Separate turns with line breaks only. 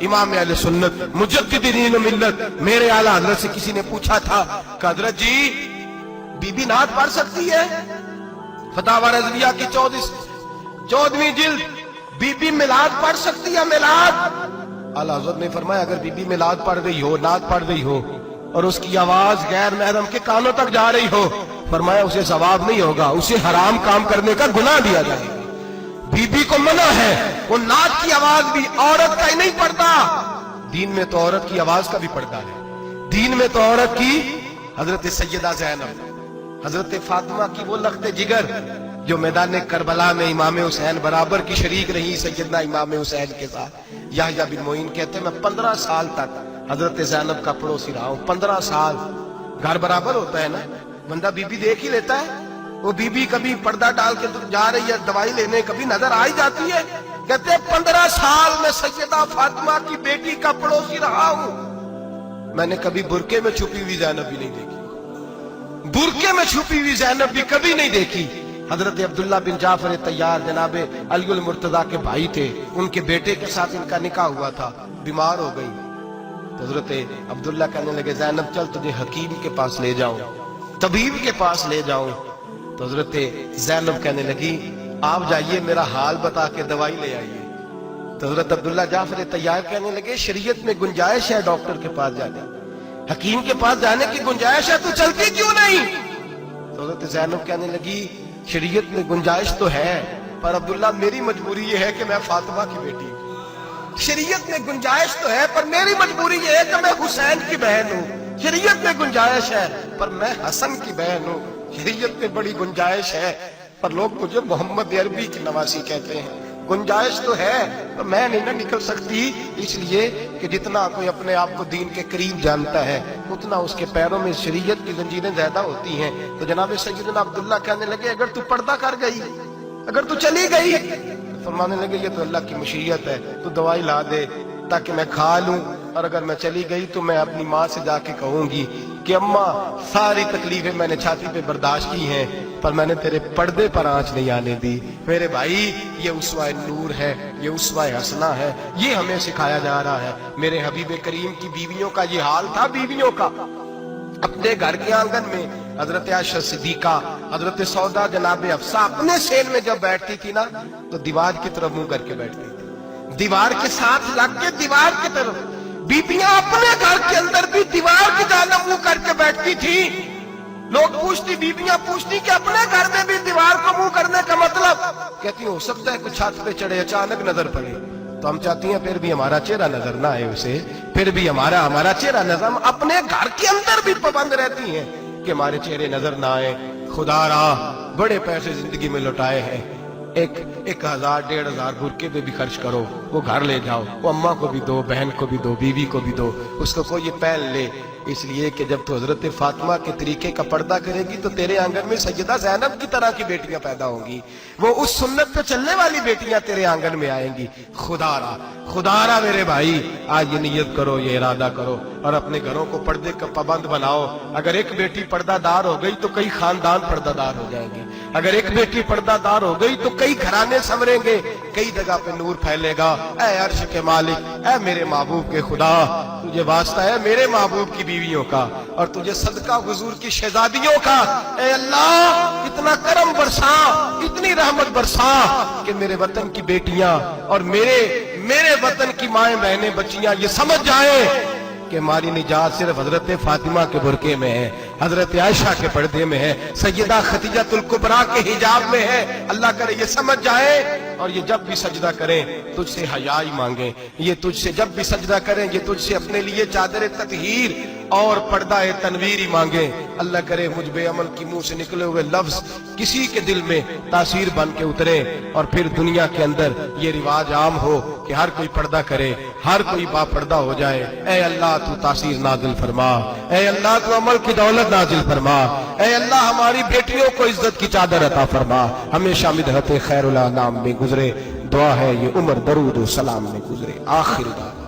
امام اہل سنت مجدد دین و ملت میرے اعلیٰ حضرت سے کسی نے پوچھا تھا کہ حضرت جی بی بی نعت پڑھ سکتی ہے؟ فتاوی رضویہ کی 14ویں جلد، بی بی میلاد پڑھ سکتی ہے؟ میلاد اعلیٰ حضرت نے فرمایا اگر بی بی میلاد پڑھ رہی ہو، نعت پڑھ رہی ہو اور اس کی آواز غیر محرم کے کانوں تک جا رہی ہو، فرمایا اسے ثواب نہیں ہوگا، اسے حرام کام کرنے کا گناہ دیا جائے گا۔ بی بی کو منع ہے، وہ نعت کی آواز بھی عورت کا ہی نہیں پڑتا، دین میں تو عورت کی آواز کا بھی پڑتا ہے۔ دین میں تو عورت کی حضرت سیدہ زینب، حضرت فاطمہ کی وہ لخت جگر جو میدان کربلا میں امام حسین برابر کی شریک رہی سیدنا امام حسین کے ساتھ۔ یحییٰ بن معین کہتے ہیں میں 15 سال تک حضرت زینب کا پڑوسی رہا ہوں۔ 15 سال، گھر برابر ہوتا ہے نا، بندہ بی بی دیکھ ہی لیتا ہے۔ وہ بی بی کبھی پردہ ڈال کے جا رہی ہے دوائی لینے، کبھی نظر آ ہی جاتی ہے۔ کہتے ہیں 15 سال میں سیدہ فاطمہ کی بیٹی کا پڑوسی رہا ہوں، میں نے کبھی برقعے میں چھپی ہوئی زینب بھی نہیں دیکھی، برقعے میں چھپی ہوئی زینب بھی کبھی نہیں دیکھی۔ حضرت عبداللہ بن جعفر طیار جناب علی المرتضیٰ کے بھائی تھے، ان کے بیٹے کے ساتھ ان کا نکاح ہوا تھا، بیمار ہو گئی تو حضرت عبداللہ کہنے لگے زینب چل تجھے حکیم کے پاس لے جاؤں، طبیب کے پاس لے جاؤں۔ تو حضرت زینب کہنے لگی آپ جائیے میرا حال بتا کے دوائی لے آئیے۔ تو حضرت عبداللہ جعفر طیار کہنے لگے شریعت میں گنجائش ہے ڈاکٹر کے پاس جانے، حکیم کے پاس جانے کی گنجائش ہے، تو چلتی کیوں نہیں؟ تو حضرت زینب کہنے لگی شریعت میں گنجائش تو ہے پر عبداللہ میری مجبوری یہ ہے کہ میں فاطمہ کی بیٹی ہوں۔ شریعت میں گنجائش تو ہے پر میری مجبوری یہ ہے کہ میں حسین کی بہن ہوں۔ شریعت میں گنجائش ہے پر میں حسن کی بہن ہوں۔ شریعت میں بڑی گنجائش ہے پر لوگ مجھے محمد عربی کی نواسی کہتے ہیں۔ گنجائش تو ہے پر میں نہیں نہ نکل سکتی، اس لیے کہ جتنا کوئی اپنے آپ کو دین کے قریب جانتا ہے اتنا اس کے پیروں میں شریعت کی زنجیریں زیادہ ہوتی ہیں۔ تو جناب سیدنا عبداللہ کہنے لگے اگر تو پردہ کر گئی، اگر تو چلی گئی، فرمانے لگے یہ تو اللہ کی مشیت ہے، تو دوائی لا دے تاکہ میں کھا لوں، اور اگر میں چلی گئی تو میں اپنی ماں سے جا کے کہوں گی کہ اماں ساری تکلیفیں میں نے چھاتی پہ برداشت کی ہیں پر میں نے تیرے پردے پر آنچ نہیں آنے دی۔ میرے بھائی یہ اسوہ نور ہے، یہ اسوہ حسنہ ہے، یہ ہمیں سکھایا جا رہا ہے۔ میرے حبیب کریم کی بیویوں کا یہ حال تھا، بیویوں کا اپنے گھر کے آنگن میں حضرت عائشہ صدیقہ، حضرت سودا جناب حفصہ اپنے سین میں جب بیٹھتی تھی نا تو دیوار کی طرف منہ کر کے بیٹھتی تھی، دیوار کے ساتھ لگ کے دیوار کی طرف۔ بیبیاں اپنے گھر کے اندر بھی دیوار کی جانب منہ کر کے بیٹھتی تھی۔ لوگ پوچھتی، بیبیاں پوچھتی کہ اپنے گھر میں بھی دیوار کو منہ کرنے کا مطلب؟ کہتی ہو سکتا ہے کچھ چھت پہ چڑھے اچانک نظر پڑے تو ہم چاہتی ہیں پھر بھی ہمارا چہرہ نظر نہ آئے اسے، پھر بھی ہمارا چہرہ نظر، ہم اپنے گھر کے اندر بھی پابند رہتی ہیں کہ ہمارے چہرے نظر نہ آئے۔ خدا را بڑے پیسے زندگی میں لوٹائے ہیں، 1000 1500 برقعے پہ بھی خرچ کرو، وہ گھر لے جاؤ، وہ اماں کو بھی دو، بہن کو بھی دو، بیوی کو بھی دو، اس کو کوئی پہن لے، اس لیے کہ جب تو حضرت فاطمہ کے طریقے کا پردہ کرے گی تو تیرے آنگن میں سیدہ زینب کی طرح کی بیٹیاں پیدا ہوں گی، وہ اس سنت پہ چلنے والی بیٹیاں تیرے آنگن میں آئیں گی۔ خدا را میرے بھائی آج یہ نیت کرو، یہ ارادہ کرو اور اپنے گھروں کو پردے کا پابند بناؤ۔ اگر ایک بیٹی پردہ دار ہو گئی تو کئی خاندان پردہ دار ہو جائیں گے، اگر ایک بیٹی پردہ دار ہو گئی تو کئی گھرانے سنوریں گے، کئی جگہ پہ نور پھیلے گا۔ اے عرش کے مالک، اے میرے محبوب کے خدا، تجھے واسطہ ہے میرے محبوب کی بیویوں کا اور تجھے صدقہ حضور کی شہزادیوں کا۔ اے اللہ اتنا کرم برسا، اتنی رحمت برسا کہ میرے وطن کی بیٹیاں اور میرے وطن کی مائیں بہنیں بچیاں یہ سمجھ جائیں کہ ہماری نجات صرف حضرت فاطمہ کے برقعے میں ہے، حضرت عائشہ کے پردے میں ہے، سیدہ خدیجہ الکبریٰ کے حجاب میں ہے۔ اللہ کرے یہ سمجھ جائے اور یہ جب بھی سجدہ کریں تجھ سے حیا ہی مانگیں، یہ تجھ سے جب بھی سجدہ کریں یہ تجھ سے اپنے لیے چادر تطہیر اور پردہ تنویر ہی مانگیں۔ اللہ کرے مجھ بے عمل کی منہ سے نکلے ہوئے لفظ کسی کے دل میں تاثیر بن کے اترے اور پھر دنیا کے اندر یہ رواج عام ہو کہ ہر کوئی پردہ کرے، ہر کوئی با پردہ ہو جائے۔ اے اللہ تو تاثیر نازل فرما، اے اللہ تو عمل کی دولت نازل فرما، اے اللہ ہماری بیٹیوں کو عزت کی چادر عطا فرما، ہمیشہ مدحت خیر الانام میں گزرے۔ دعا ہے یہ عمر درود و سلام میں گزرے۔ آخر دعا